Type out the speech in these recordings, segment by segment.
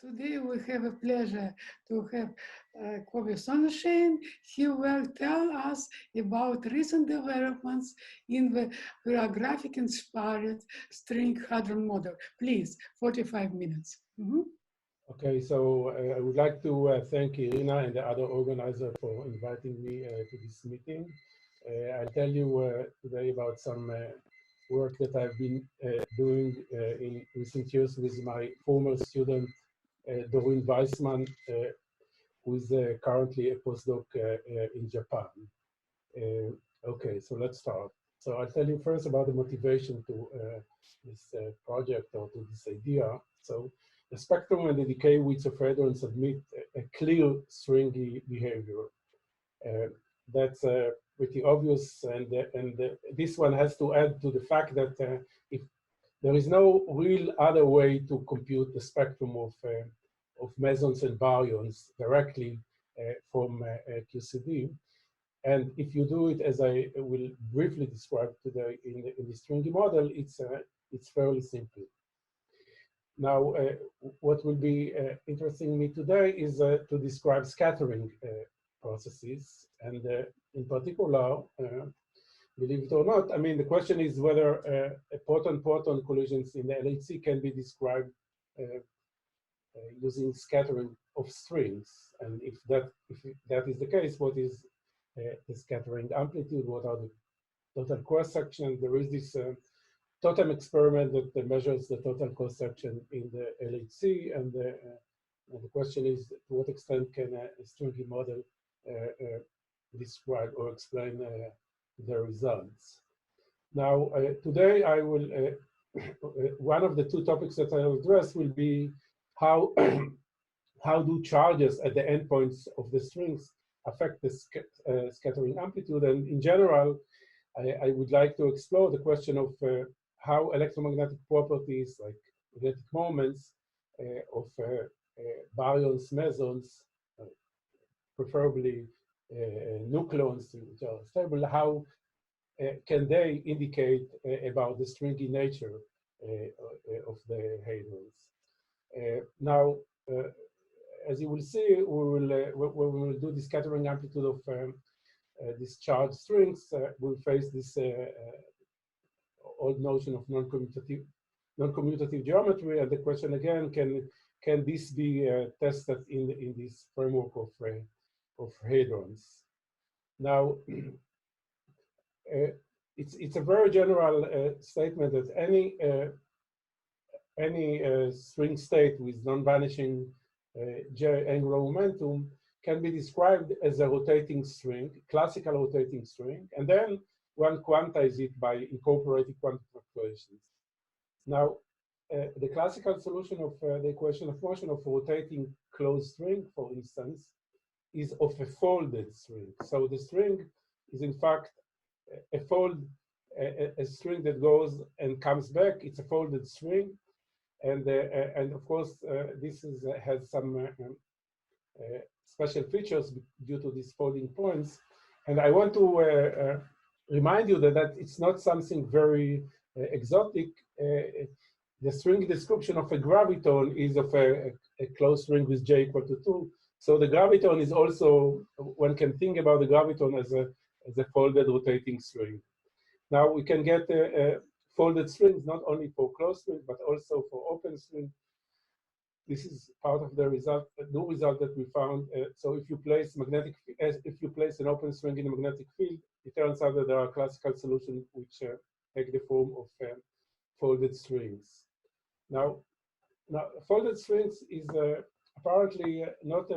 Today we have a pleasure to have Sonnenschein. He will tell us about recent developments in the holographic inspired Stringy Hadron model. Please, 45 minutes. Okay, so I would like to thank Irina and the other organizer for inviting me to this meeting. I'll tell you today about some work that I've been doing in recent years with my former student, Doreen Weissman, who is currently a postdoc in Japan. Okay, so let's start. So I'll tell you first about the motivation to this project or to this idea. So the spectrum and the decay widths of hadrons admit a clear stringy behavior. That's pretty obvious, and this one has to add to the fact that if there is no real other way to compute the spectrum of mesons and baryons directly from QCD. And if you do it, as I will briefly describe today in the stringy model, it's fairly simple. Now, what will be interesting me today is to describe scattering processes, and in particular, believe it or not, I mean, the question is whether proton-proton collisions in the LHC can be described using scattering of strings, and if that is the case, what is the scattering amplitude? What are the total cross sections? There is this totem experiment that measures the total cross section in the LHC, and the question is to what extent can a stringy model describe or explain the results. Now, today I will, one of the two topics that I will address will be how, how do charges at the endpoints of the strings affect the scattering amplitude, and in general, I would like to explore the question of how electromagnetic properties like magnetic moments of baryons, mesons, preferably nucleons which are stable, how can they indicate about the stringy nature of the hadrons. Now, as you will see, when we will do the scattering amplitude of these charged strings, we'll face this old notion of non-commutative geometry, and the question again, can this be tested in this framework of hadrons? Now, it's a very general statement that any string state with non-vanishing J angular momentum can be described as a rotating string, classical rotating string, and then one quantize it by incorporating quantum fluctuations. Now, the classical solution of the equation of motion of a rotating closed string, for instance, is of a folded string. So the string is in fact a string that goes and comes back. It's a folded string, and of course this has some special features due to these folding points. And I want to remind you that it's not something very exotic. The string description of a graviton is of a closed string with J equal to 2. So the graviton is also, one can think about the graviton as a folded rotating string. Now we can get folded strings not only for closed strings, but also for open strings. This is part of the result, new result that we found. So if you place an open string in a magnetic field, it turns out that there are classical solutions which take the form of folded strings. Now folded strings is apparently not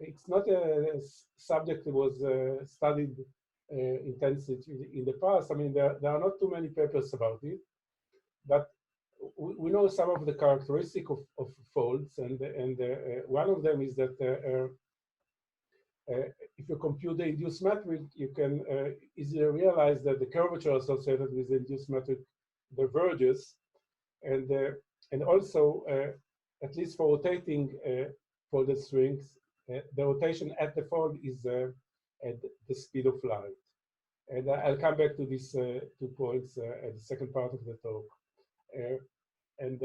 it's not a subject that was studied intensively in the past. I mean, there are not too many papers about it, but we know some of the characteristics of folds, and one of them is that if you compute the induced metric, you can easily realize that the curvature associated with the induced metric diverges, and also at least for rotating folded strings, the rotation at the fold is at the speed of light. And I'll come back to these 2 points at the second part of the talk. And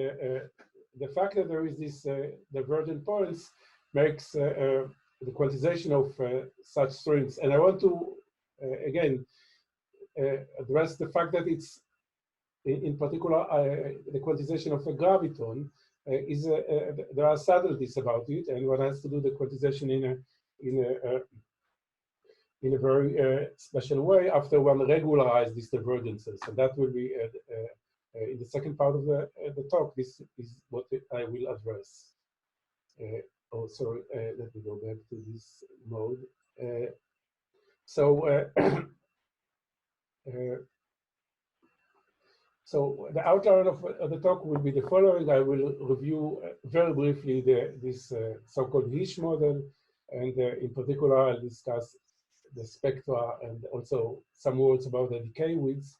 the fact that there is this divergent points makes the quantization of such strings. And I want to, again, address the fact that it's, in particular, the quantization of a graviton there are subtleties about it, and one has to do the quantization in a very special way after one regularizes these divergences, and that will be in the second part of the talk. This is what I will address. Oh, sorry, let me go back to this mode. So the outline of the talk will be the following. I will review very briefly this so-called HISH model, and in particular, I'll discuss the spectra and also some words about the decay widths.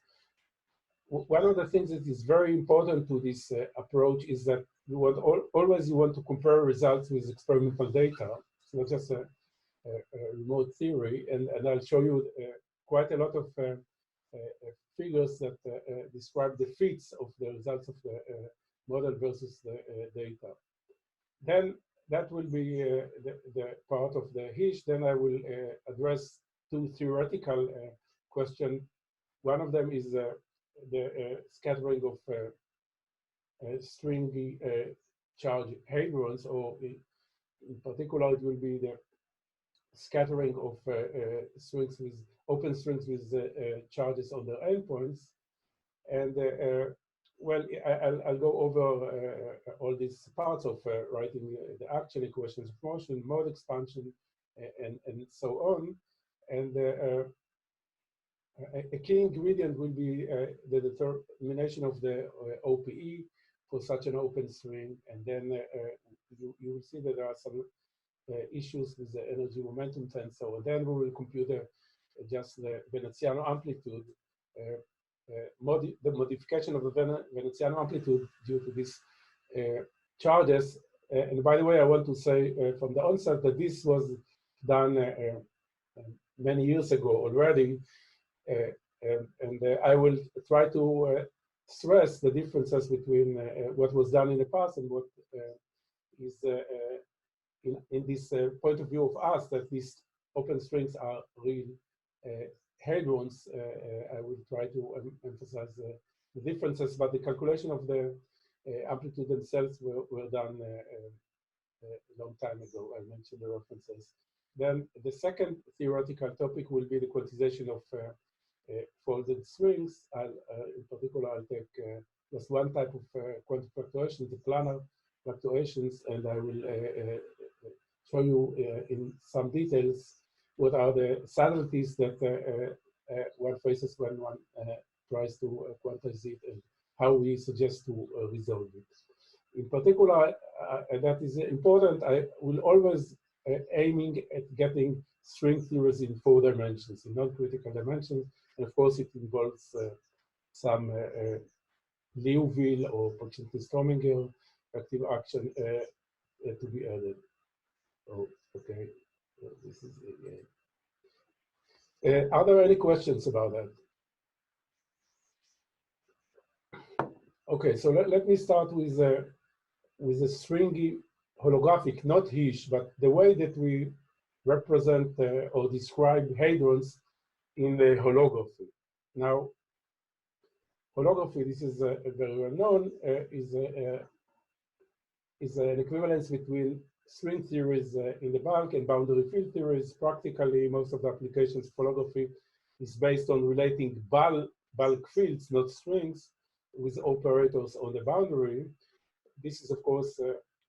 One of the things that is very important to this approach is that you want always to compare results with experimental data. It's not just a remote theory, and I'll show you quite a lot of figures that describe the fits of the results of the model versus the data. Then that will be the part of the HISH. Then I will address two theoretical questions. One of them is the scattering of stringy charge hadrons, or in particular, it will be the scattering of strings with open strings with charges on their endpoints. And well, I'll go over all these parts of writing the actual equations of motion, mode expansion, and so on. And a key ingredient will be the determination of the OPE for such an open string. And then you will see that there are some issues with the energy momentum tensor. And then we will compute just the Veneziano amplitude, the modification of the Veneziano amplitude due to these charges. And by the way, I want to say from the onset that this was done many years ago already. And I will try to stress the differences between what was done in the past and what is in this point of view of us, that these open strings are real hadrons. I will try to emphasize the differences, but the calculation of the amplitude themselves were done a long time ago. I mentioned the references. Then the second theoretical topic will be the quantization of folded strings. In particular, I'll take just one type of quantum fluctuations, the planar fluctuations, and I will show you in some details what are the subtleties that one faces when one tries to quantize it, and how we suggest to resolve it. In particular, and that is important, I will always aiming at getting string theories in 4 dimensions, in non-critical dimensions. And of course, it involves some Liouville or Poggentin-Strominger active action to be added. Oh, okay. This is it. Are there any questions about that? Okay, so let me start with a stringy holographic, not HISH, but the way that we represent or describe hadrons in the holography. Now, holography, this is very well known, is an equivalence between string theories in the bulk and boundary field theories. Practically, most of the applications of holography is based on relating bulk fields, not strings, with operators on the boundary. This is, of course,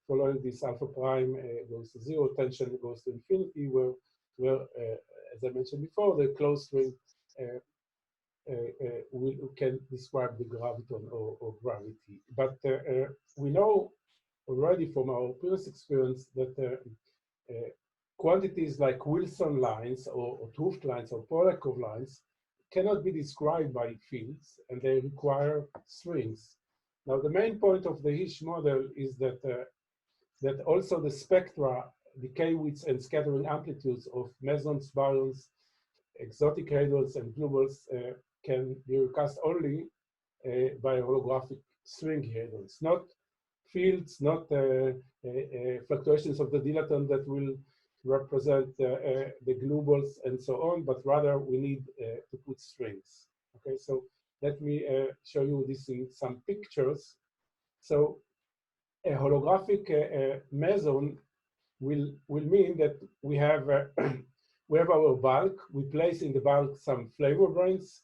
following this alpha prime goes to 0, tension goes to infinity, where as I mentioned before, the closed string we can describe the graviton or gravity. But we know already from our previous experience that quantities like Wilson lines or 't Hooft lines or Polakov lines cannot be described by fields, and they require strings. Now, the main point of the HISH model is that that also the spectra, decay widths, and scattering amplitudes of mesons, baryons, exotic hadrons, and glueballs can be recast only by holographic string hadrons, not fields, not fluctuations of the dilaton that will represent the glueballs and so on, but rather we need to put strings. Okay, so let me show you this in some pictures. So a holographic meson will mean that we have we have our bulk. We place in the bulk some flavor brains,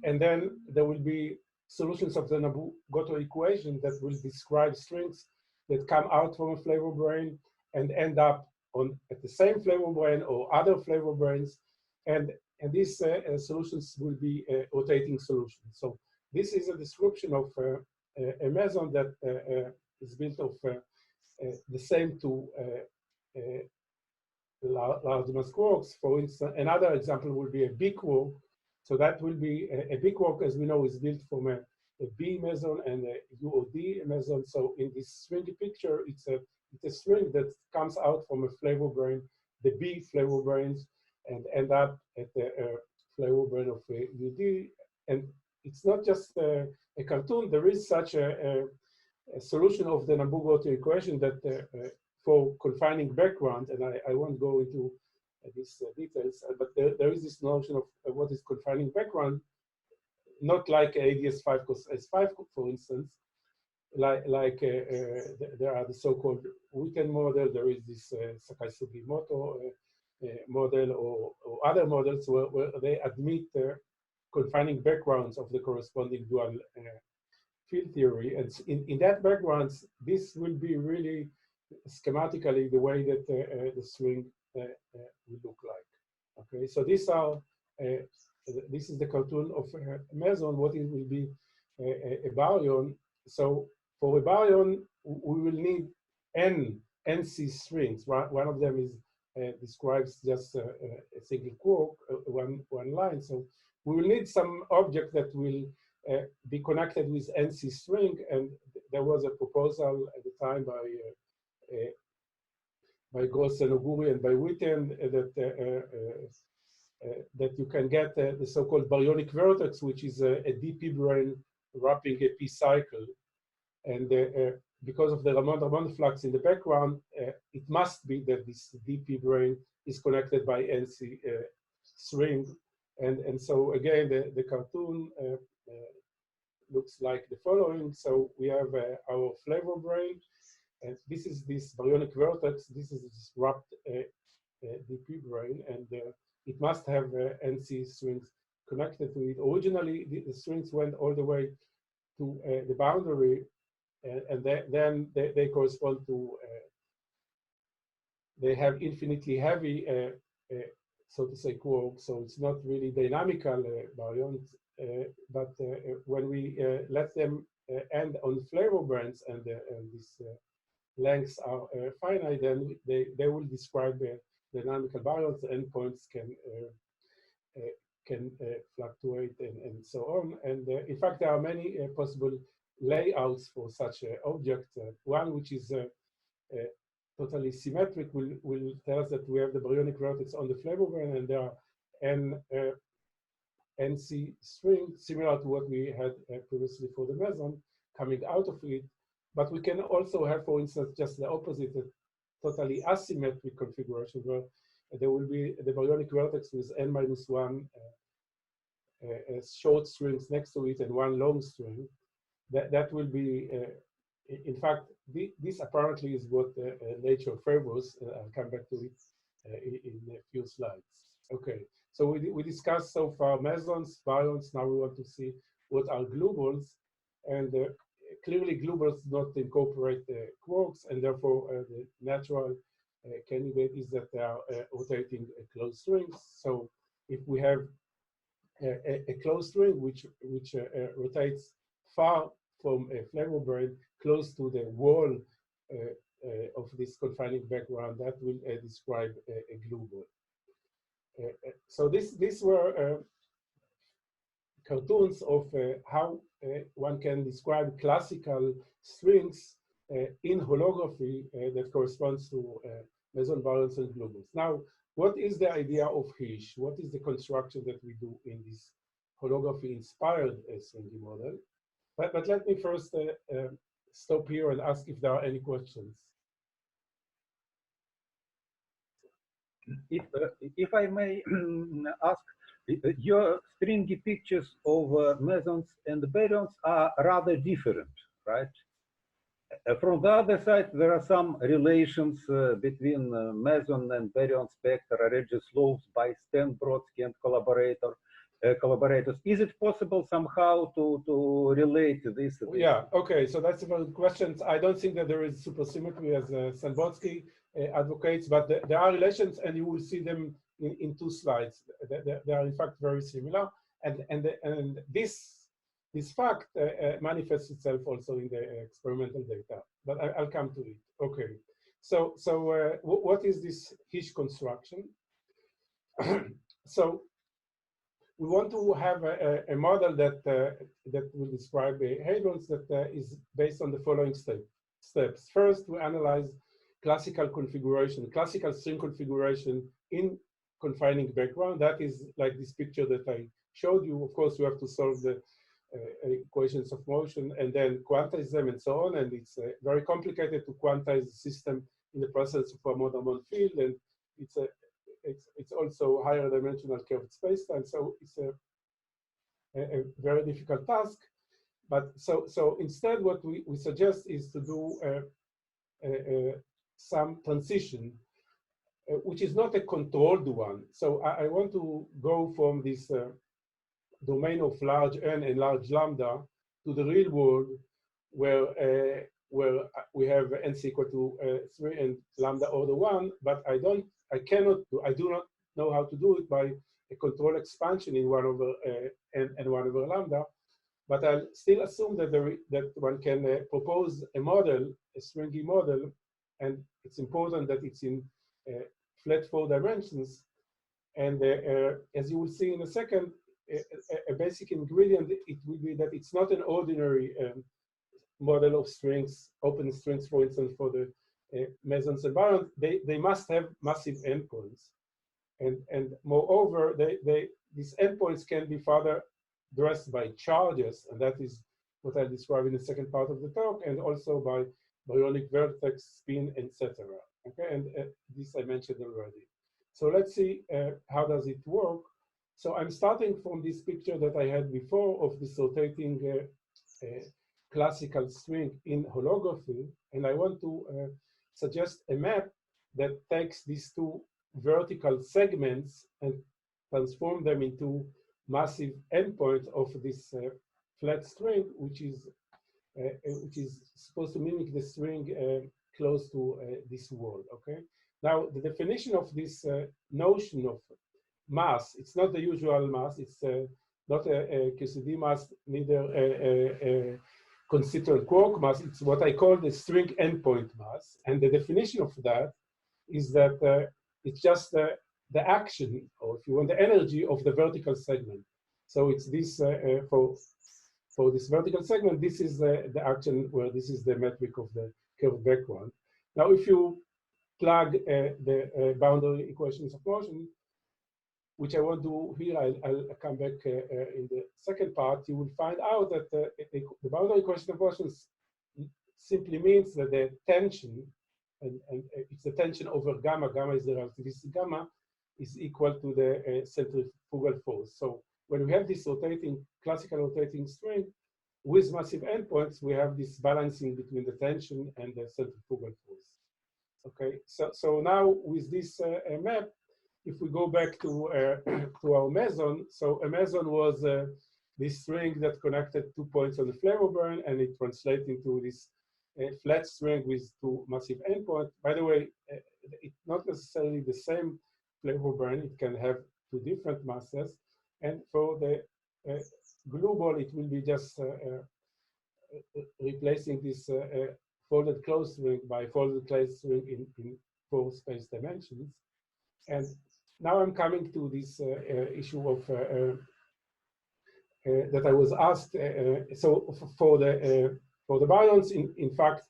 and then there will be solutions of the Navier-Stokes equation that will describe strings that come out from a flavor brain and end up at the same flavor brain or other flavor brains, and these solutions will be rotating solutions. So this is a description of a meson that is built of the same two large mass quarks. For instance, another example will be a B quark. So that will be a B quark, as we know, is built from a B meson and a UOD meson. So in this stringy picture, it's a string that comes out from a flavor brain, the B flavor brains, and end up at the flavor brain of a UD. And it's not just a cartoon. There is such a solution of the Navier-Stokes equation that for confining background, and I won't go into these details, but there is this notion of what is confining background, not like ADS5 cos S5, for instance, like there are the so-called Witten model, there is this Sakai-Sugimoto model or other models where they admit confining backgrounds of the corresponding dual field theory. And in that backgrounds, this will be really schematically the way that the string will look like. Okay, so these are this is the cartoon of a meson. What it will be a baryon. So for a baryon, we will need n NC strings. One of them is describes just a single quark, one line. So we will need some object that will be connected with NC string, and there was a proposal at the time by Gross and Oguri and by Witten that you can get the so-called baryonic vertex, which is a DP brain wrapping a P cycle. And because of the Ramond flux in the background, it must be that this DP brain is connected by NC string. And so again, the cartoon looks like the following. So we have our flavor brain, and this is this baryonic vertex. This is this wrapped DP brain, and it must have NC strings connected to it. Originally, the strings went all the way to the boundary, and then they correspond to, they have infinitely heavy, so to say, quarks. So it's not really dynamical baryons, but when we let them end on flavor bands and these lengths are finite, then they will describe dynamical baryons. The endpoints can fluctuate and so on. And in fact, there are many possible layouts for such an object. One which is totally symmetric will tell us that we have the baryonic vertex on the flavor band, and there are NC string similar to what we had previously for the meson coming out of it. But we can also have, for instance, just the opposite, a totally asymmetric configuration where there will be the baryonic vertex with n-1 short strings next to it and one long string. That will be, in fact, this apparently is what nature favors. I'll come back to it in a few slides. Okay, so we discussed so far mesons, baryons. Now we want to see what are glueballs. And clearly glueballs not incorporate quarks, and therefore the natural candidate is that they are rotating closed strings. So if we have a closed string which rotates far from a flavor brain, close to the wall of this confining background, that will describe a glueball. So these were cartoons of how one can describe classical strings in holography that corresponds to meson baryons and glueballs. Now, what is the idea of HISH? What is the construction that we do in this holography-inspired stringy model? But let me first stop here and ask if there are any questions. If I may ask, your stringy pictures of mesons and baryons are rather different, right? From the other side, there are some relations between meson and baryon spectra, already slopes by Stan Brodsky and collaborators. Is it possible somehow to relate this? Yeah, okay, so that's a very good question. I don't think that there is supersymmetry as Stan Brodsky advocates, but there are relations, and you will see them in 2 slides. They are in fact very similar, and this fact manifests itself also in the experimental data, but I'll come to it. Okay, so what is this HISH construction? So we want to have a model that will describe hadrons that is based on the following steps. First, we analyze classical configuration, classical string configuration in confining background. That is like this picture that I showed you. Of course, you have to solve the equations of motion and then quantize them and so on. And it's very complicated to quantize the system in the presence of a Mont-Aubin field. And it's also higher dimensional curved spacetime. So it's a very difficult task. But so instead, what we suggest is to do some transition, which is not a controlled one. So I want to go from this domain of large n and large lambda to the real world, where we have n equal to 3 and lambda order 1, but I do not know how to do it by a control expansion in 1 over n and 1 over lambda. But I'll still assume that one can propose a model, a stringy model, and it's important that it's in flat 4 dimensions. And as you will see in a second, a basic ingredient, it will be that it's not an ordinary model of strings, open strings, for instance, for the mesons and baryons. They must have massive endpoints. And moreover, these endpoints can be further dressed by charges, and that is what I'll describe in the second part of the talk, and also by baryonic vertex, spin, etc. Okay, and this I mentioned already. So let's see how does it work. So I'm starting from this picture that I had before of this rotating classical string in holography, and I want to suggest a map that takes these 2 vertical segments and transform them into massive endpoint of this flat string, which is supposed to mimic the string close to this wall. Okay. Now the definition of this notion of mass, it's not the usual mass. It's not a QCD mass, neither a constituent quark mass. It's what I call the string endpoint mass. And the definition of that is that it's just the action, or if you want, the energy of the vertical segment. So it's this, for this vertical segment, this is the action where this is the metric of the curved background. Now, if you plug the boundary equations of motion, which I won't do here, I'll come back in the second part, you will find out that the boundary equation of motions simply means that the tension, and it's the tension over gamma, gamma is the relativistic gamma, is equal to the centrifugal force. So when we have this rotating, classical rotating string with massive endpoints, we have this balancing between the tension and the centrifugal force. Okay, so now with this map, if we go back to our meson, so a meson was this string that connected 2 points on the flavor burn, and it translates into this flat string with 2 massive endpoints. By the way, it's not necessarily the same flavor burn. It can have 2 different masses. And for the glue ball, it will be just replacing this folded closed string by folded closed string in 4 space dimensions. And now I'm coming to this issue of that I was asked. So for the baryons, in fact,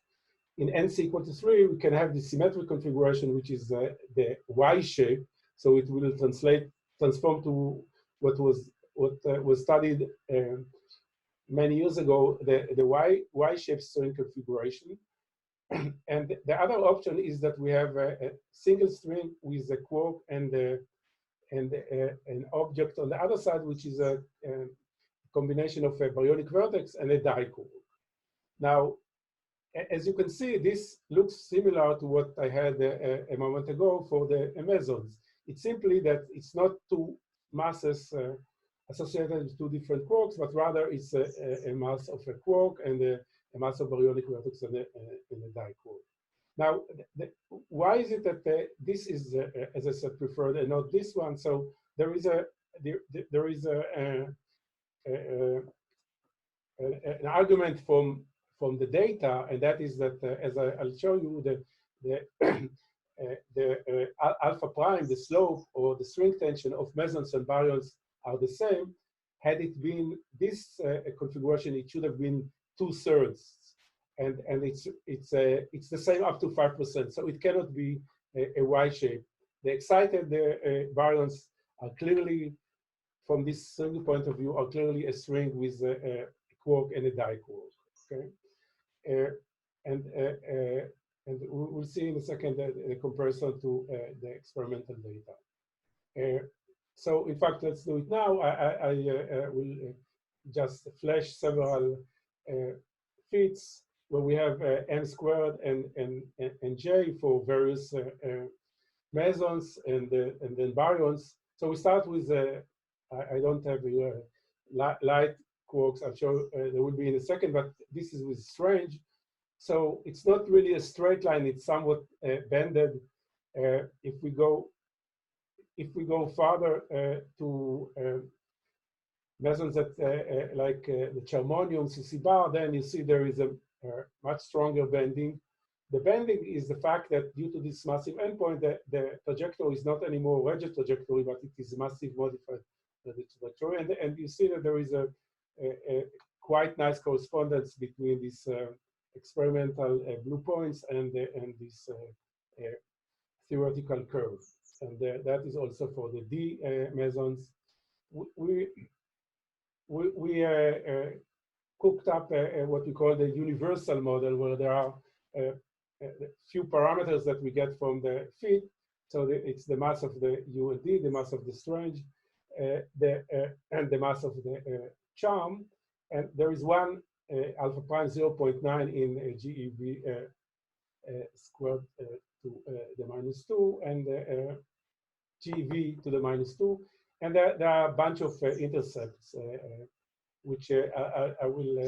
in n equal to 3, we can have the symmetric configuration, which is the Y shape. So it will transform to what was studied many years ago, the Y-shaped string configuration. And the other option is that we have a single string with a quark and an object on the other side, which is a combination of a baryonic vertex and a dipole. Now, as you can see, this looks similar to what I had a moment ago for the mesons. It's simply that it's not two masses associated with two different quarks, but rather it's a mass of a quark and a mass of baryonic vertex and a dipole. Now, why is it that this is, as I said, preferred and not this one? So there is an argument from the data, and that is that, as I'll show you, the alpha prime, the slope or the string tension of mesons and baryons are the same. Had it been this configuration, it should have been 2/3, and it's the same up to 5%. So it cannot be a Y shape. The excited baryons are clearly, from this string point of view, are clearly a string with a quark and a diquark. Okay, and we'll see in a second the comparison to the experimental data. So in fact, let's do it now. I will just flash several fits where we have n squared and j for various mesons and then baryons. So we start with, I don't have the light quarks. I'm sure there will be in a second, but this is with Strange. So it's not really a straight line. It's somewhat bended. If we go further to mesons that like the charmonium CC bar, then you see there is a much stronger bending. The bending is the fact that due to this massive endpoint, the trajectory is not anymore a rigid trajectory, but it is a massive modified trajectory. And you see that there is a quite nice correspondence between these experimental blue points and this theoretical curve. And that is also for the D mesons. We cooked up what we call the universal model, where there are few parameters that we get from the fit. So it's the mass of the U and D, the mass of the Strange, and the mass of the charm. And there is one alpha prime 0.9 in GeV squared to the -2, and GeV to the -2. And there are a bunch of intercepts, which I will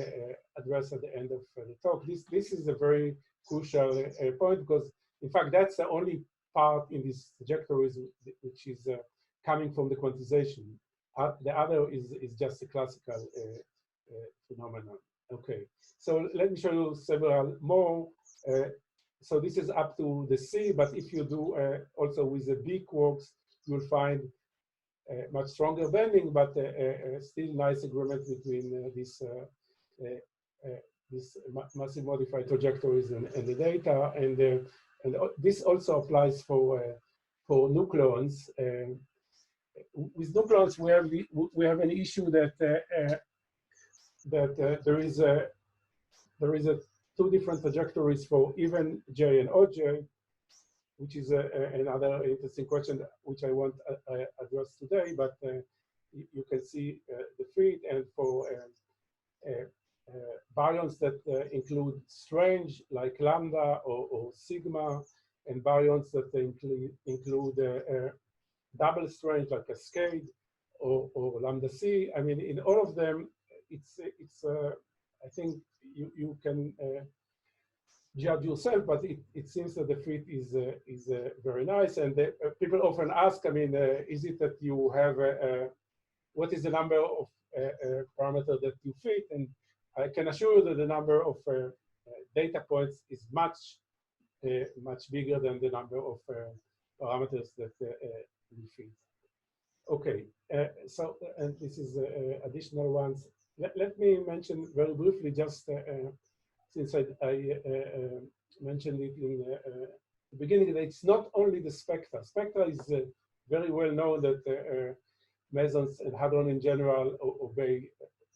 address at the end of the talk. This is a very crucial point, because in fact, that's the only part in these trajectories which is coming from the quantization. The other is just a classical phenomenon. Okay, so let me show you several more. So this is up to the C, but if you do also with the B quarks, you'll find much stronger bending, but still nice agreement between these massive modified trajectories and the data. And this also applies for nucleons. With nucleons, we have an issue that there is two different trajectories for even J and OJ, which is another interesting question which I won't address today, but you can see the fit. And for baryons that include Strange, like lambda or sigma, and baryons that include double Strange, like Cascade or lambda C. I mean, in all of them, it's I think you can judge yourself, but it seems that the fit is very nice. And people often ask, I mean, is it that you have what is the number of parameters that you fit? And I can assure you that the number of data points is much bigger than the number of parameters that we fit. Okay, so and this is additional ones. Let me mention very briefly, just since I mentioned it in the beginning, that it's not only the spectra. Spectra is very well known that mesons and hadron in general obey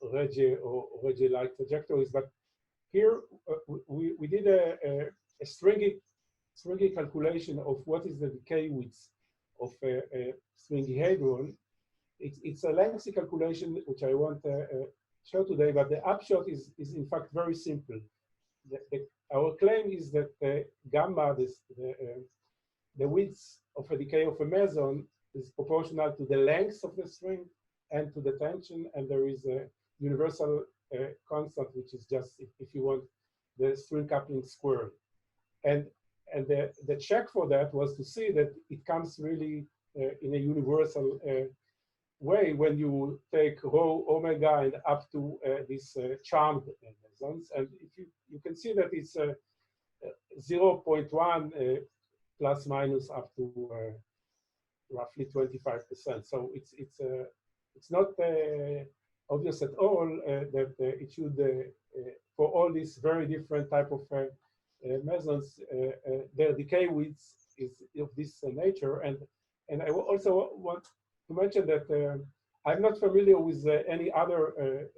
Regge or Regge-like trajectories. But here we did a stringy calculation of what is the decay width of a Stringy Hadron. It's a lengthy calculation which I won't show today, but the upshot is in fact very simple. Our claim is that gamma, the width of a decay of a meson, is proportional to the length of the string and to the tension, and there is a universal constant, which is just, if you want, the string coupling squared. And the check for that was to see that it comes really in a universal way when you take rho omega and up to these charmed mesons. And if you can see that it's 0.1 plus minus up to roughly 25%. So it's not obvious at all that it should, for all these very different type of mesons, their decay width is of this nature. And I also want to mention that I'm not familiar with any other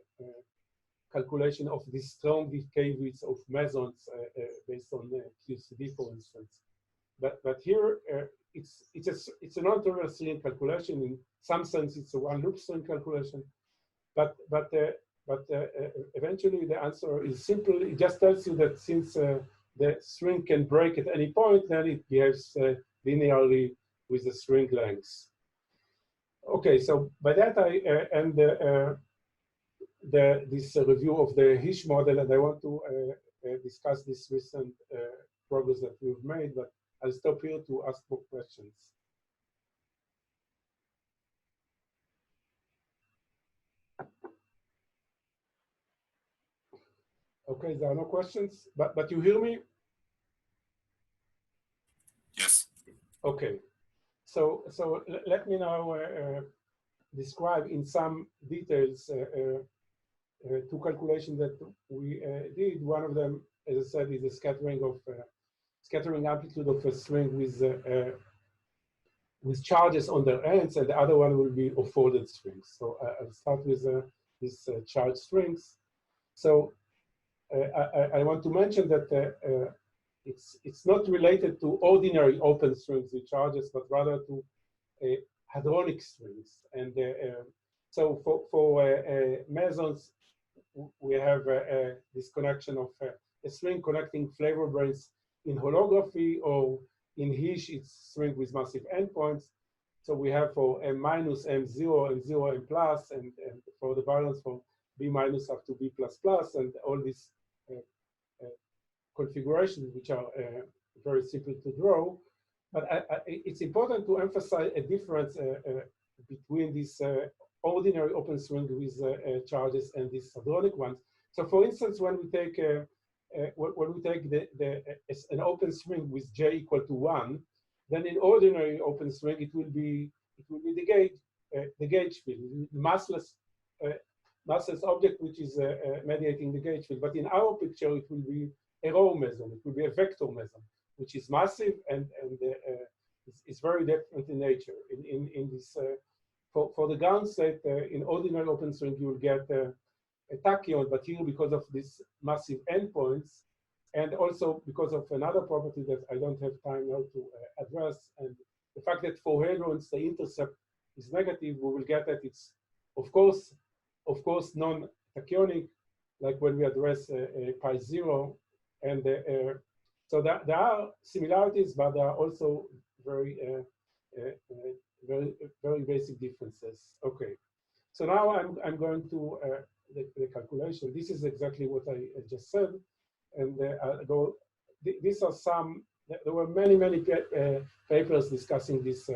calculation of this strong decay width of mesons based on QCD, for instance. But here it's a non-trivial string calculation. In some sense, it's a one-loop string calculation. But eventually the answer is simple. It just tells you that since the string can break at any point, then it behaves linearly with the string length. Okay, so by that I end this review of the HISH model, and I want to discuss this recent progress that we've made, but I'll stop here to ask for questions. Okay, there are no questions, but you hear me? Yes. Okay, so let me now describe in some details two calculations that we did. One of them, as I said, is a scattering amplitude of a string with charges on their ends, and the other one will be of folded strings. So I'll start with these charged strings. So I want to mention that it's not related to ordinary open strings with charges, but rather to hadronic strings. And so for mesons, we have this connection of a string connecting flavor brains in holography, or in HISH, it's string with massive endpoints. So we have for M minus, M0, M0, M plus, and for the baryons from B minus up to B plus plus, and all these configurations, which are very simple to draw. But it's important to emphasize a difference between this ordinary open string with charges and these hadronic ones. So for instance, when we take an open string with j equal to 1, then in ordinary open string it will be the gauge field, massless object which is mediating the gauge field. But in our picture, it will be a row meson. It will be a vector meson, which is massive and it's very different in nature. In this for the ground state in ordinary open string, you will get a tachyon, but here because of these massive endpoints, and also because of another property that I don't have time now to address, and the fact that for hadrons the intercept is negative, we will get that it's of course non-tachyonic, like when we address pi 0, and so there are similarities, but there are also very basic differences. Okay, so now I'm going to the calculation. This is exactly what I just said, and I'll go. These are some. There were many papers discussing this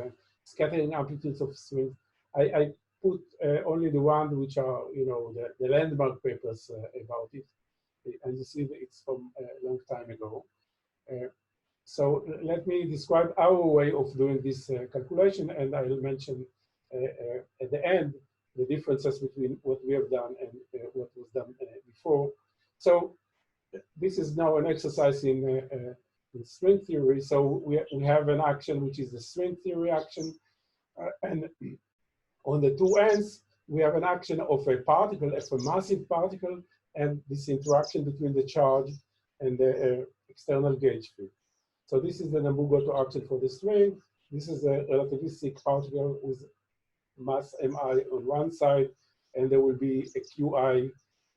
scattering amplitudes of strings. I put only the ones which are, the landmark papers about it, and you see it's from a long time ago. So let me describe our way of doing this calculation, and I'll mention at the end the differences between what we have done and what was done before. So this is now an exercise in string theory. So we have an action which is the string theory action, and on the two ends we have an action of a particle, as a massive particle, and this interaction between the charge and the external gauge field. So this is the Nabu-Goto action for the string. This is a relativistic particle with mass mi on one side, and there will be a qi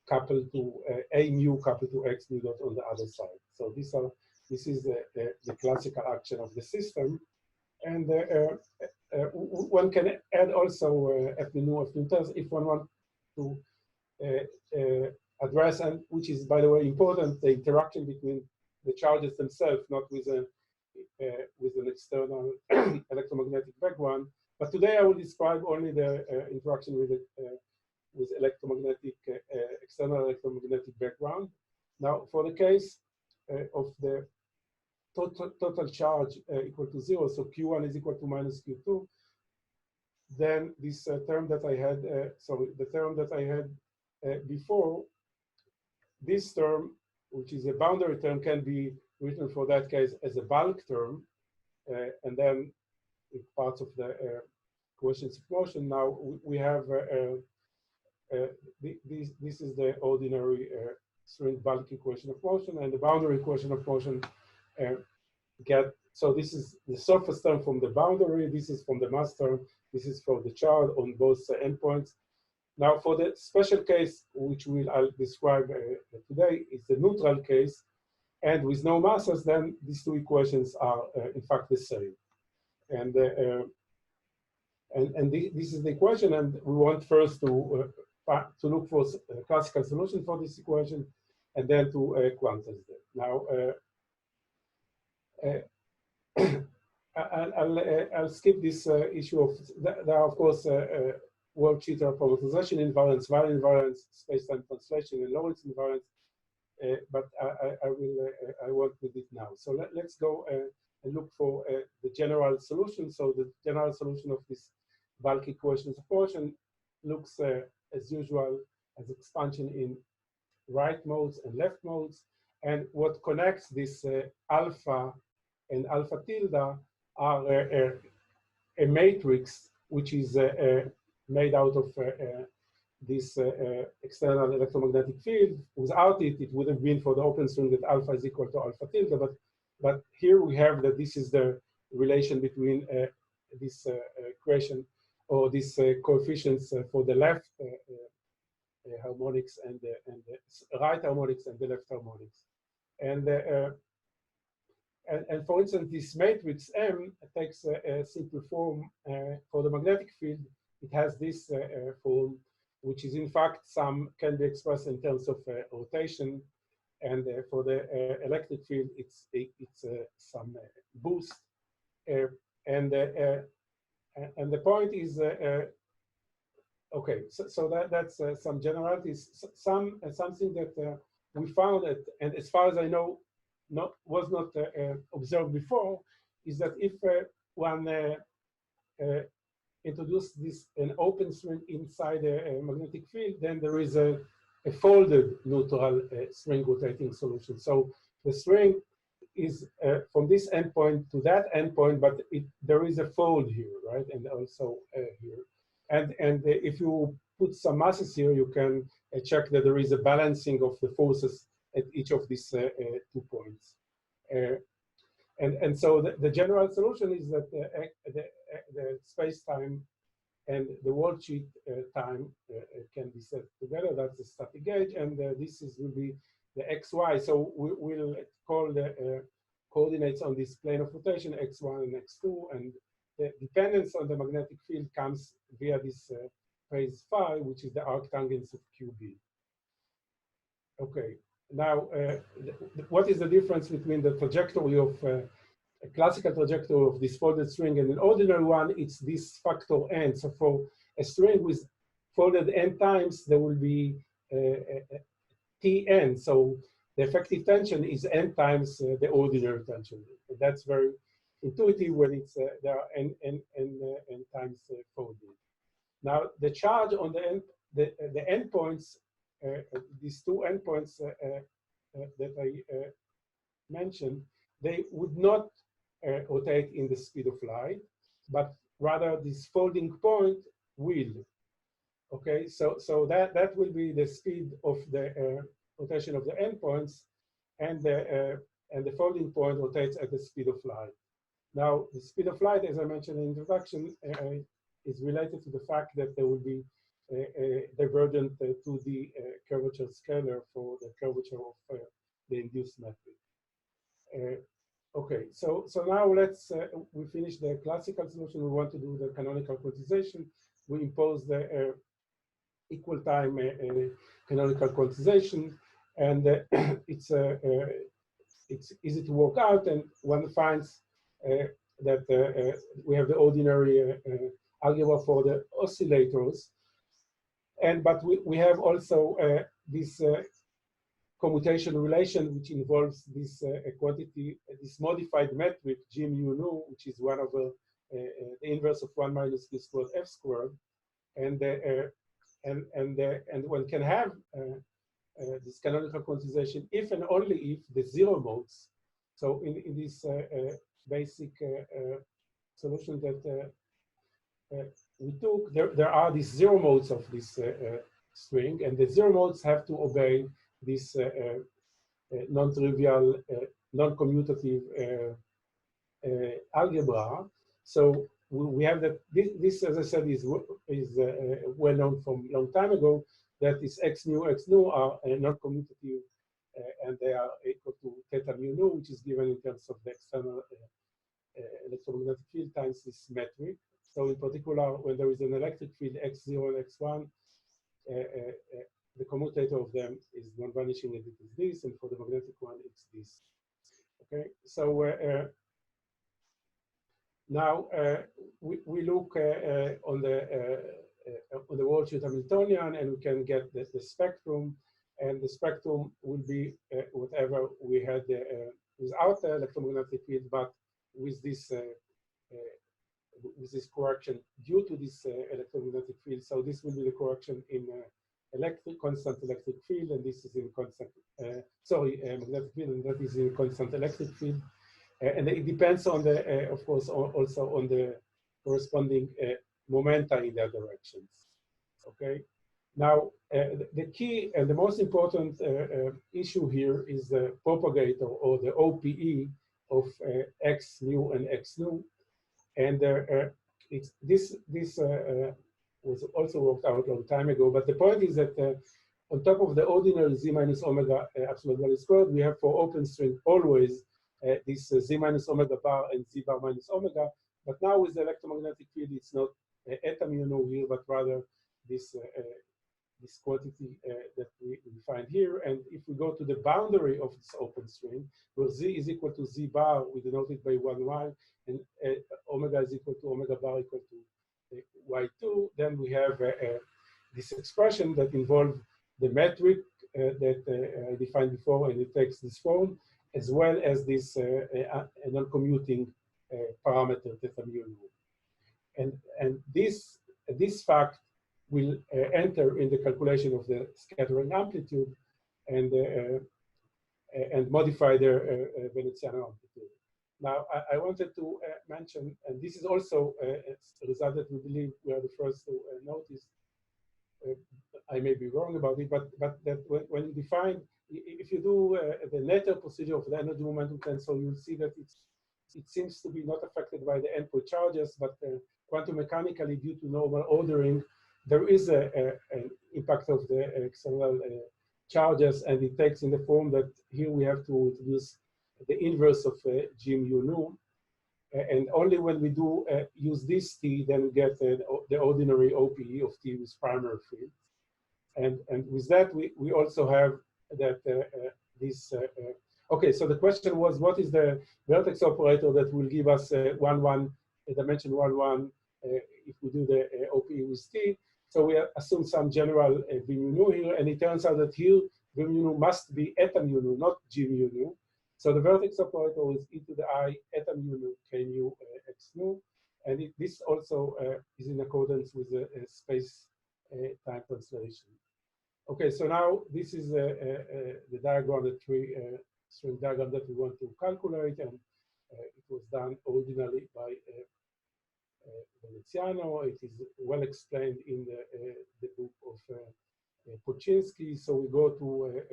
coupled to a mu coupled to x mu dot on the other side. So this is the classical action of the system. And one can add also F nu of Newtons if one wants to address, and which is, by the way, important, the interaction between the charges themselves, not with an external electromagnetic background. But today I will describe only the interaction with electromagnetic external electromagnetic background. Now, for the case of the total charge equal to 0, so Q1 is equal to minus Q2, then this term that I had, the term that I had before, this term, which is a boundary term, can be written for that case as a bulk term, and then it's part of the equations of motion. Now we have this is the ordinary string bulk equation of motion, and the boundary equation of motion so this is the surface term from the boundary, this is from the mass term, this is for the charge on both endpoints. Now for the special case, which I'll describe today, is the neutral case, and with no masses, then these two equations are in fact the same. And this is the equation, and we want first to look for a classical solution for this equation, and then to quantize them. Now, I'll skip this issue of, there are of course worksheet of polarization invariance, vowel invariance, space-time translation, and Lorentz invariance, but I work with it now. So let's go and look for the general solution. So the general solution of this bulk equations of motion looks as usual as expansion in right modes and left modes, and what connects this alpha and alpha tilde are a matrix which is made out of this external electromagnetic field. Without it, it would have been for the open string that alpha is equal to alpha tilde, but here we have that this is the relation between this equation, or these coefficients for the left harmonics and the right harmonics and the left harmonics. And for instance, this matrix M takes a simple form for the magnetic field. It has this form, which is in fact can be expressed in terms of rotation, and for the electric field, it's some boost. And the point is, okay, so that's some generalities. Something that we found, and as far as I know, was not observed before, is that if one introduce an open string inside a magnetic field, then there is a folded neutral string rotating solution. So the string is from this endpoint to that endpoint, but there is a fold here, right? And also here. And if you put some masses here, you can check that there is a balancing of the forces at each of these 2 points. And so the general solution is that the space-time and the worldsheet time can be set together. That's the static gauge, and this will be the xy. So we'll call the coordinates on this plane of rotation x1 and x2, and the dependence on the magnetic field comes via this phase phi, which is the arctangents of QB. Okay, now what is the difference between the trajectory of a classical trajectory of this folded string and an ordinary one? It's this factor n. So for a string with folded n times, there will be Tn. So the effective tension is n times the ordinary tension. And that's very intuitive when it's there are n times folded. Now the charge on the endpoints, these 2 endpoints that I mentioned, they would not rotate in the speed of light, but rather this folding point will. Okay, so that will be the speed of the rotation of the endpoints, and the folding point rotates at the speed of light. Now, the speed of light, as I mentioned in the introduction, is related to the fact that there will be divergent to the curvature scalar for the curvature of the induced metric. Okay, so now let's we finish the classical solution. We want to do the canonical quantization. We impose the equal time canonical quantization, and it's easy to work out, and one finds that we have the ordinary algebra for the oscillators, but we have also this commutation relation, which involves this quantity, this modified metric g mu nu, which is one of the inverse of 1 minus q squared f squared, and one can have this canonical quantization if and only if the zero modes. So in this basic solution that we took, there are these zero modes of this string, and the zero modes have to obey this non-trivial, non-commutative algebra. So we have that this, as I said, is well known from a long time ago, that is x nu are non-commutative, and they are equal to theta mu nu, which is given in terms of the external electromagnetic field times this metric. So in particular, when there is an electric field x0 and x1, the commutator of them is non-vanishing, and it is this, and for the magnetic one, it's this. Okay, so now we look on the Walsh Hamiltonian, and we can get the spectrum, and the spectrum will be whatever we had without the electromagnetic field, but with this correction due to this electromagnetic field. So this will be the correction in constant electric field, and this is in constant magnetic field, and that is in constant electric field. And it depends on the, of course, also on the corresponding momenta in their directions. Okay. Now, the key and the most important issue here is the propagator, or the OPE of x nu and x nu, and this was also worked out a long time ago. But the point is that on top of the ordinary z minus omega absolute value squared, we have for open string always this z minus omega bar and z bar minus omega. But now with the electromagnetic field, it's not eta mu nu here, but rather this this quantity that we find here. And if we go to the boundary of this open string, where z is equal to z bar, we denote it by 1y, and omega is equal to omega bar equal to y2, then we have this expression that involves the metric that I defined before, and it takes this form, as well as this non-commuting parameter theta mu nu. And this fact will enter in the calculation of the scattering amplitude and modify their Veneziano amplitude. Now, I wanted to mention, and this is also a result that we believe we are the first to notice. I may be wrong about it, but that when you define, if you do the Netter procedure of the energy momentum tensor, you'll see that it seems to be not affected by the endpoint charges, but quantum mechanically, due to normal ordering, there is an impact of the external charges, and it takes in the form that here we have to introduce the inverse of g mu nu, and only when we do use this t, then we get the ordinary OPE of t with primary field, and with that we also have that this. Okay, so the question was, what is the vertex operator that will give us dimension 1, if we do the OPE with t? So we assume some general v mu nu here, and it turns out that here v mu nu must be eta mu nu, not g mu nu. So the vertex operator is e to the I eta mu nu k mu x nu, and this also is in accordance with the space time translation. Okay, so now this is the diagram, the three-string diagram that we want to calculate, and it was done originally by Veneziano. It is well explained in the book of Puczynski. So we go to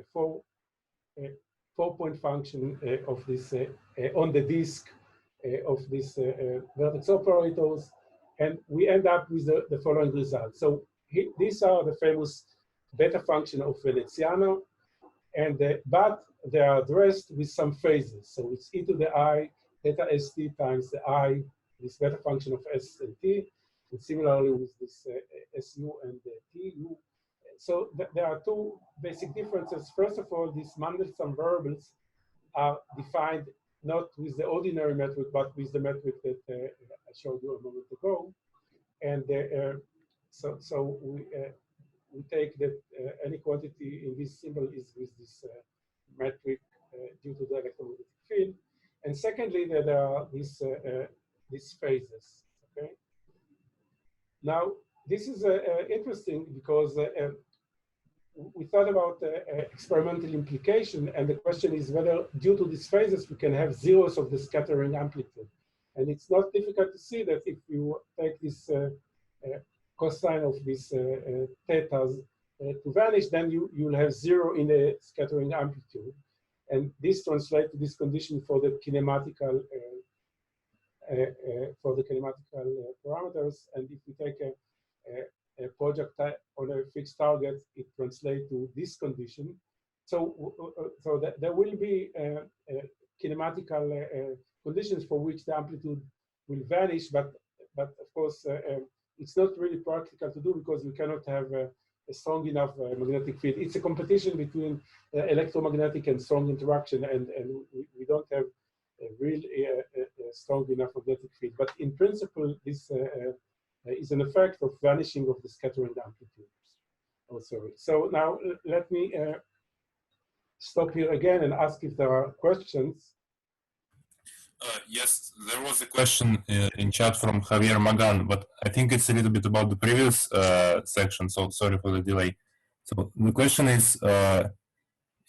a four-point function of this on the disk of these vertex operators, and we end up with the following result. So these are the famous beta function of Veneziano, and but they are addressed with some phases. So it's e to the I theta st times the I, this beta function of s and t, and similarly with this su and tu. So there are two basic differences. First of all, these Mandelstam variables are defined not with the ordinary metric, but with the metric that I showed you a moment ago. And so we take that any quantity in this symbol is with this metric due to the electromagnetic field. And secondly, there are these phases. Okay. Now, this is interesting because we thought about experimental implication, and the question is whether, due to these phases, we can have zeros of the scattering amplitude. And it's not difficult to see that if you take this cosine of these thetas to vanish, then you'll have zero in the scattering amplitude. And this translates to this condition for the kinematical parameters. And if we take a project on a fixed target, it translates to this condition. So that there will be kinematical conditions for which the amplitude will vanish, but of course it's not really practical to do because we cannot have a strong enough magnetic field. It's a competition between electromagnetic and strong interaction, and we don't have a really strong enough magnetic field. But in principle, this is an effect of vanishing of the scattering amplitude. Oh, sorry. So now let me stop here again and ask if there are questions. Yes, there was a question in chat from Javier Magan, but I think it's a little bit about the previous section, so sorry for the delay. So the question is,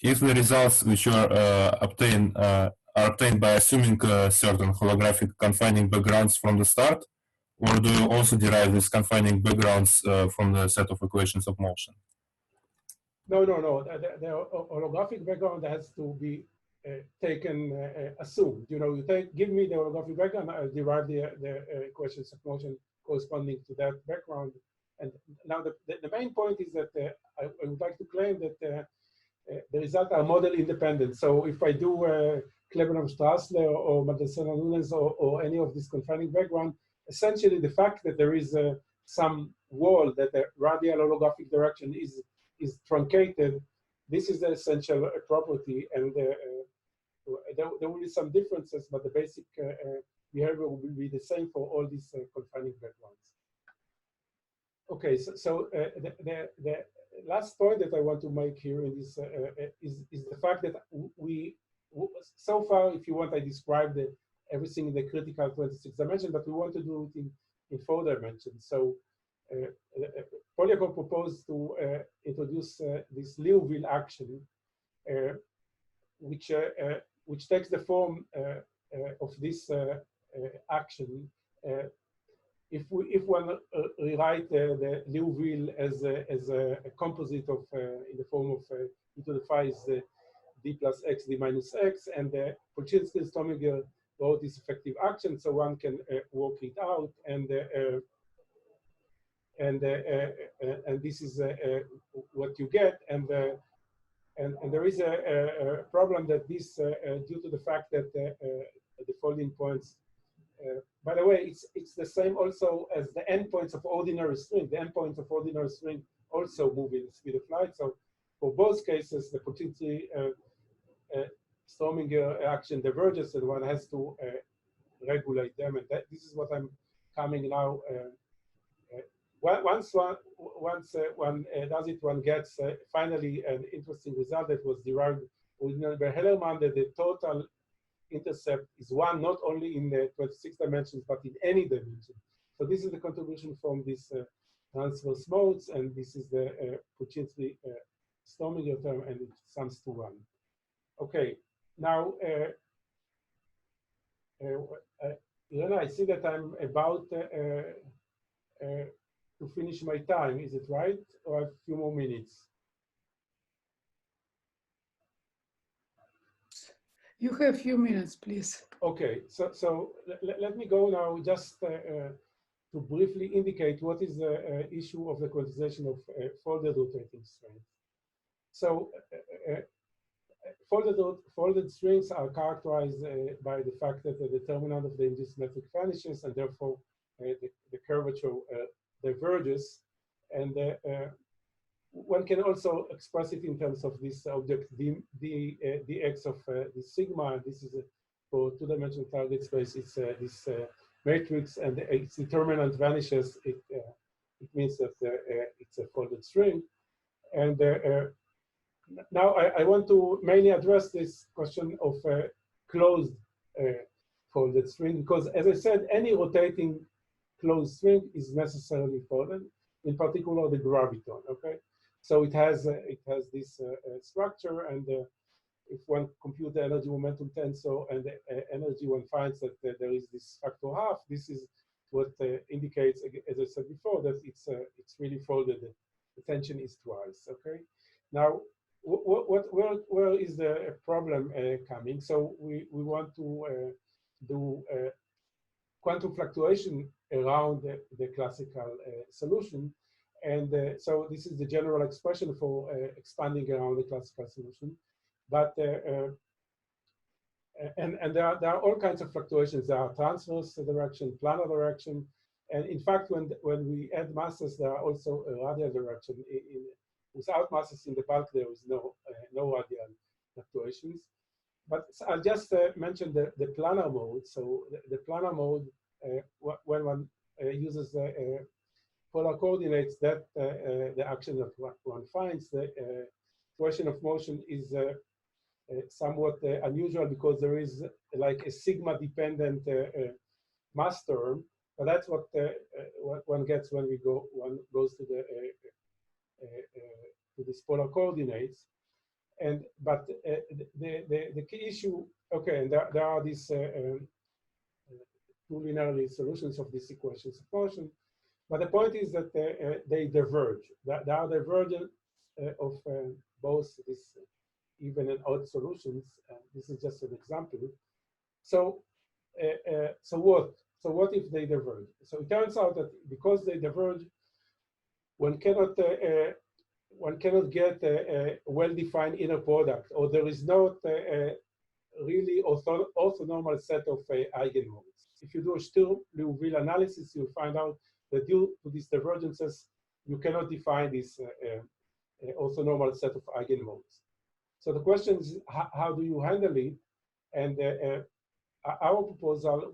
if the results which are obtained by assuming certain holographic confining backgrounds from the start, or do you also derive these confining backgrounds from the set of equations of motion? No. The holographic background has to be taken assumed. You know, give me the holographic background, I'll derive the equations of motion corresponding to that background. And now the main point is that I would like to claim that the results are model independent. So if I do Klebanov-Strassler or Mandelstam-Nunes or any of this confining background, essentially the fact that there is some wall that the radial holographic direction is truncated, this is the essential property, and there will be some differences, but the basic behavior will be the same for all these confining backgrounds. Okay, so the last point that I want to make here in this is the fact that so far, if you want, I described everything in the critical 26 dimension, but we want to do it in 4 dimensions. So Polyakov proposed to introduce this Liouville action, which takes the form of this action. If one rewrite the Liouville as a composite of in the form of e to the phi is d plus x, d minus x, and Puczynski and Strominger wrote this effective action, so one can work it out, and this is what you get, and there is a problem that this due to the fact that the folding points. By the way, it's the same also as the endpoints of ordinary string. The endpoints of ordinary string also move in the speed of light. So for both cases, the Puczynski Strominger action diverges, and one has to regulate them. And this is what I'm coming now. Once one does it, one gets finally an interesting result that was derived originally by Hellerman, that the total intercept is 1 not only in the 26 dimensions, but in any dimension. So this is the contribution from these transverse modes, and this is the Puczynski Strominger term, and it sums to 1. Okay, now, Irena, I see that I'm about to finish my time. Is it right? Or a few more minutes? You have a few minutes, please. Okay, so let me go now just to briefly indicate what is the issue of the quantization of folded rotating strings. So folded strings are characterized by the fact that the determinant of the induced metric vanishes, and therefore the curvature diverges. And one can also express it in terms of this object dx of the sigma. And this is for two-dimensional target space. It's this matrix, and its determinant vanishes. It means that it's a folded string. And now I want to mainly address this question of closed folded string, because as I said, any rotating closed string is necessarily folded, in particular the graviton, okay? So it has this structure, and if one compute the energy momentum tensor and the energy, one finds that there is this factor half. This is what indicates, as I said before, that it's really folded. The tension is twice, okay? Now, where is the problem coming? So we want to do quantum fluctuation around the classical solution. And so this is the general expression for expanding around the classical solution. But and there are all kinds of fluctuations. There are transverse direction, planar direction, and in fact, when we add masses, there are also a radial direction. Without masses in the bulk, there is no radial fluctuations. But I'll just mention the planar mode. So the planar mode, when one uses the polar coordinates, that the action that one finds, the equation of motion is somewhat unusual, because there is like a sigma-dependent mass term. But that's what one gets when one goes to these polar coordinates. And but the key issue, okay, and there are these two linear solutions of these equations of motion. But the point is that they diverge. There are divergent of both these even and odd solutions. This is just an example. So what if they diverge? So it turns out that because they diverge, one cannot get a well-defined inner product, or there is not a really orthonormal set of eigenmodes. If you do a Sturm-Liouville analysis, you'll find out that due to these divergences, you cannot define this orthonormal set of eigenmodes. So the question is, how do you handle it? And our proposal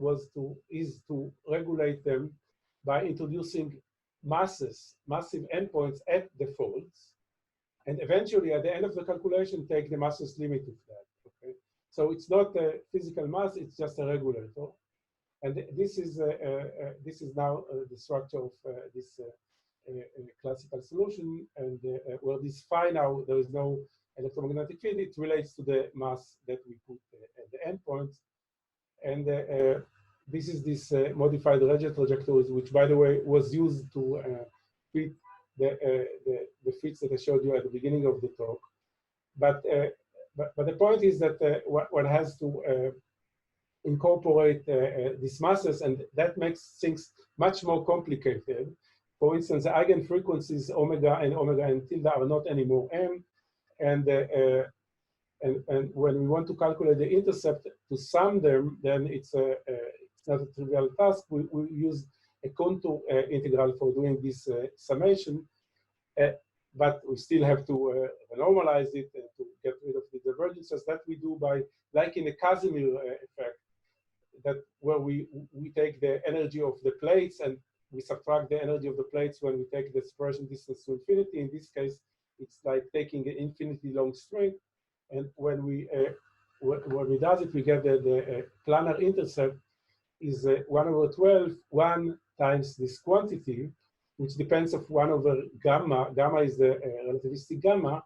is to regulate them by introducing massive endpoints at the folds, and eventually at the end of the calculation take the massless limit of that. Okay, so it's not a physical mass; it's just a regulator, and this is now the structure of this classical solution. And where this phi now there is no electromagnetic field, it relates to the mass that we put at the endpoints, and this is this modified Regge trajectories, which, by the way, was used to fit the fits that I showed you at the beginning of the talk. But the point is that one has to incorporate these masses, and that makes things much more complicated. For instance, the eigenfrequencies omega and omega and tilde are not anymore m, and when we want to calculate the intercept to sum them, then it's not a trivial task. We use a contour integral for doing this summation, but we still have to normalize it and to get rid of the divergences. That we do by, like in the Casimir effect, that where we take the energy of the plates and we subtract the energy of the plates when we take the separation distance to infinity. In this case, it's like taking an infinitely long string, and when we does it, we get the planar intercept is 1/12, 1 times this quantity, which depends of 1/gamma. Gamma is the relativistic gamma,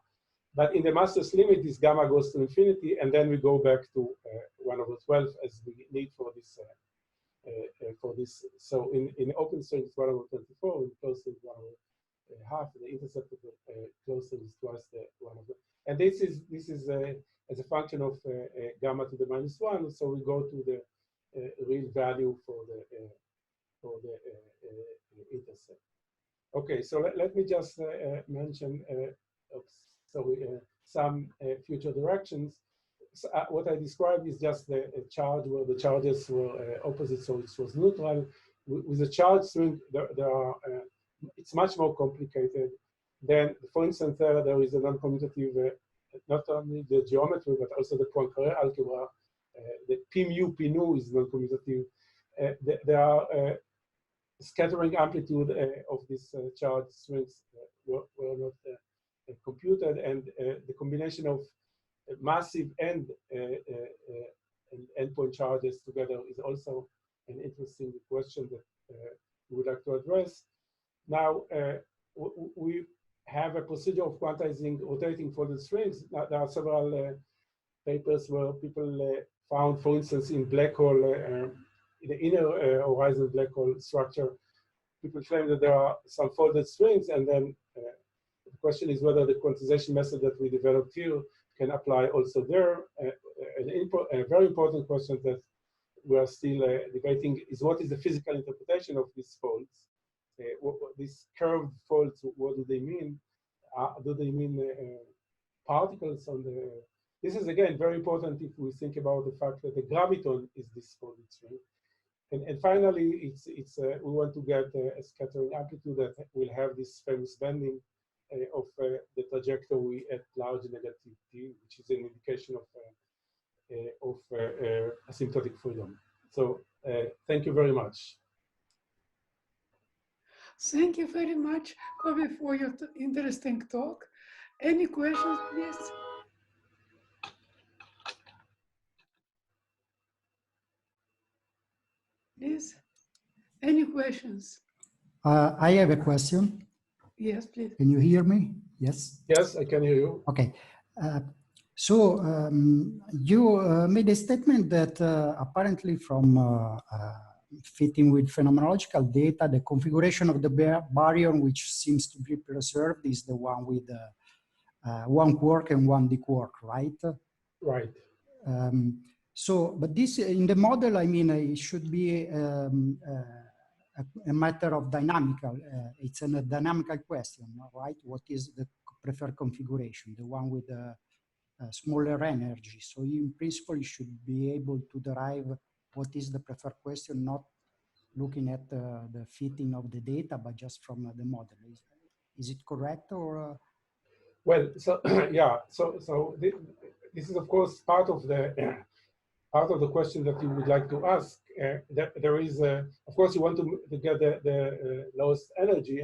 but in the massless limit, this gamma goes to infinity, and then we go back to 1/12 as we need for this for this. So in open string it's 1 over 24, in closed string 1 over half. The intercept of the closed string is twice the 1 over. And this is as a function of gamma to the -1. So we go to the real value for the intercept. Okay, so let me just mention some future directions. So, what I described is just the charge where the charges were opposite, so it was neutral. With the charge string, there are it's much more complicated. Then, for instance, there is a non-commutative, not only the geometry but also the Poincare algebra. The p mu is non-commutative. There are scattering amplitude of these charge strings were not computed, and the combination of massive and endpoint charges together is also an interesting question that we would like to address. Now, we have a procedure of quantizing rotating folded strings. Now, there are several papers where people found, for instance, in black hole, in the inner horizon black hole structure, people claim that there are some folded strings, and then the question is whether the quantization method that we developed here can apply also there. A very important question that we are still debating is what is the physical interpretation of these folds? These curved folds, what do they mean? Do they mean particles on the... This is, again, very important if we think about the fact that the graviton is this folded string. And finally, we want to get a scattering amplitude that will have this famous bending of the trajectory at large negative t, which is an indication of asymptotic freedom. So thank you very much. Thank you very much, Kobe, for your interesting talk. Any questions, please? Please, any questions? I have a question. Yes, please. Can you hear me? Yes? Yes, I can hear you. Okay. You made a statement that apparently from fitting with phenomenological data, the configuration of the baryon which seems to be preserved is the one with one quark and one d-quark, right? Right. But this in the model, I mean, it should be a matter of dynamical. It's a dynamical question, right? What is the preferred configuration? The one with the smaller energy. So in principle, you should be able to derive what is the preferred question, not looking at the fitting of the data, but just from the model. Is it correct or? Well, so yeah. So this is of course part of the question that you would like to ask. That there is, of course, you want to get the lowest energy,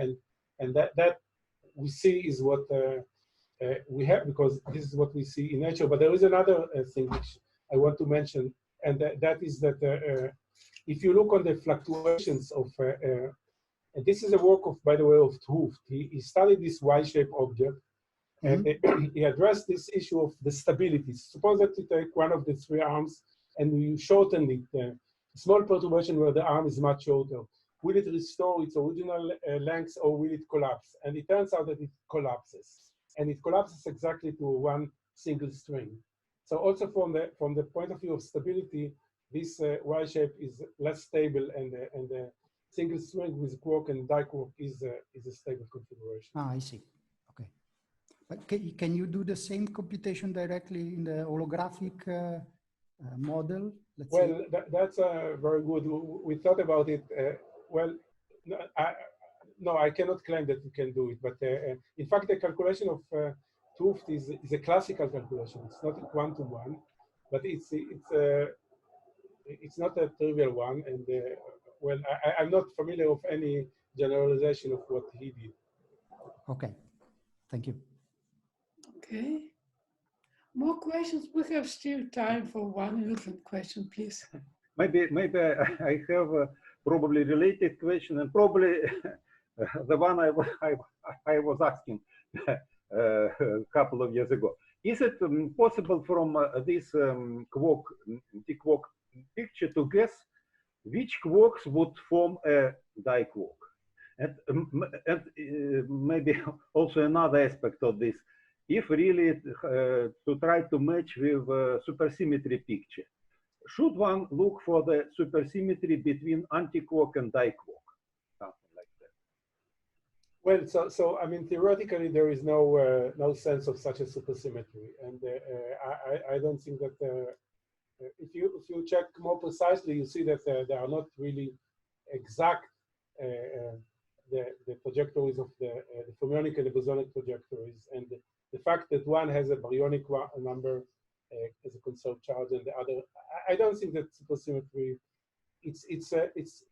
and that we see is what we have, because this is what we see in nature. But there is another thing which I want to mention, and that is that if you look on the fluctuations of, and this is a work of, by the way, of 't Hooft. He studied this Y-shaped object, and he addressed this issue of the stability. Suppose that you take one of the three arms and you shorten it, a small perturbation where the arm is much shorter. Will it restore its original length, or will it collapse? And it turns out that it collapses. And it collapses exactly to one single string. So also from the point of view of stability, this Y shape is less stable, and the single string with quark and diquark is a stable configuration. Ah, I see. Okay. But can you do the same computation directly in the holographic model? Well, that's very good. We thought about it. Well, no, I cannot claim that you can do it. But in fact, the calculation of 't Hooft is a classical calculation. It's not a quantum one, but it's not a trivial one. And well, I'm not familiar of any generalization of what he did. Okay, thank you. Okay. More questions? We have still time for one urgent question, please. Maybe I have a probably related question, and probably the one I was asking a couple of years ago. Is it possible from this d-quark picture to guess which quarks would form a diquark? And maybe also another aspect of this, if really to try to match with supersymmetry picture, should one look for the supersymmetry between antiquark and diquark? Something like that. Well, so I mean, theoretically, there is no no sense of such a supersymmetry, and I don't think that if you check more precisely, you see that there are not really exact the trajectories of the fermionic and the bosonic trajectories, and the fact that one has a baryonic number as a conserved charge and the other, I don't think that supersymmetry. It's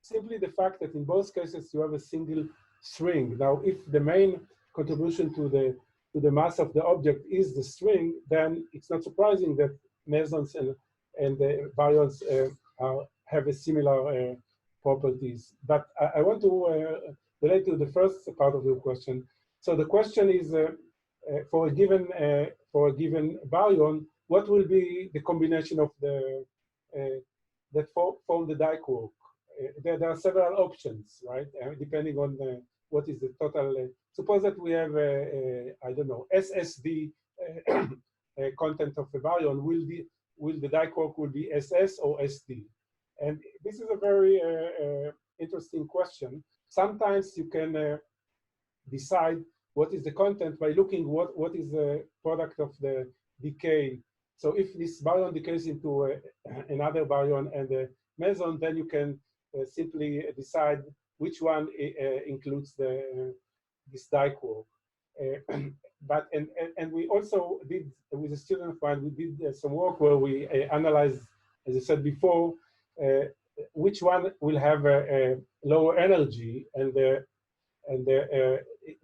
simply the fact that in both cases you have a single string. Now, if the main contribution to the mass of the object is the string, then it's not surprising that mesons and the baryons have a similar properties. But I want to relate to the first part of your question. So the question is, for a given baryon, what will be the combination of the that form the diquark? There are several options, right? Depending on what is the total. Suppose that we have, I don't know, SSD content of a baryon. Will the diquark will be SS or SD? And this is a very interesting question. Sometimes you can decide what is the content by looking what is the product of the decay. So if this baryon decays into another baryon and a meson, then you can simply decide which one includes this diquark. But we also did, with a student of mine, we did some work where we analyzed, as I said before, which one will have a lower energy, and there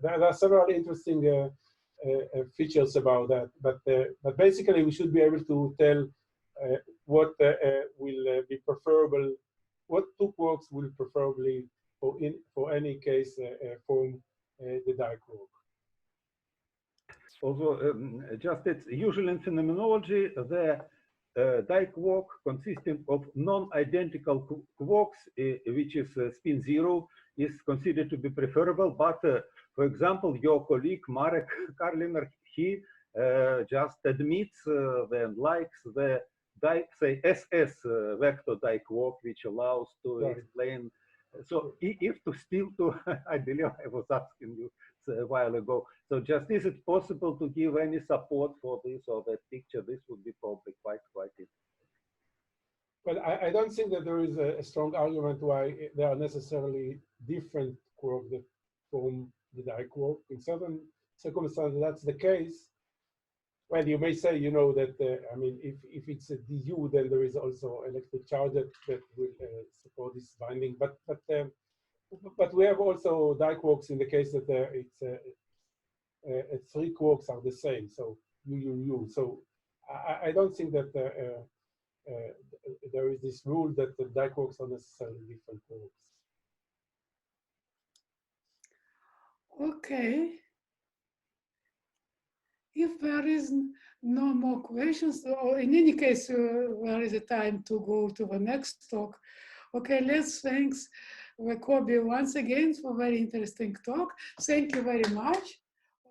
are several interesting features about that. But basically, we should be able to tell what will be preferable, what two quarks will preferably, for any case, form the diquark. Although just it's usual in phenomenology, the diquark consisting of non-identical quarks, which is spin zero, is considered to be preferable. But for example, your colleague Marek Karliner, he just admits and likes the say SS vector diquark, which allows to explain. So if to still to, I believe I was asking you a while ago. So just is it possible to give any support for this or that picture? This would be probably quite interesting. Well, I don't think that there is a strong argument why there are necessarily different quarks that form the diquark. In certain circumstances, that's the case. Well, you may say, you know, that, I mean, if it's a du, then there is also electric charge that will support this binding. But we have also diquarks in the case that it's three quarks are the same, so u. So I don't think that there is this rule that the diquarks are necessarily different quarks. Okay. If there is no more questions, or in any case, there is a time to go to the next talk. Okay, let's thank Kobe once again for very interesting talk. Thank you very much.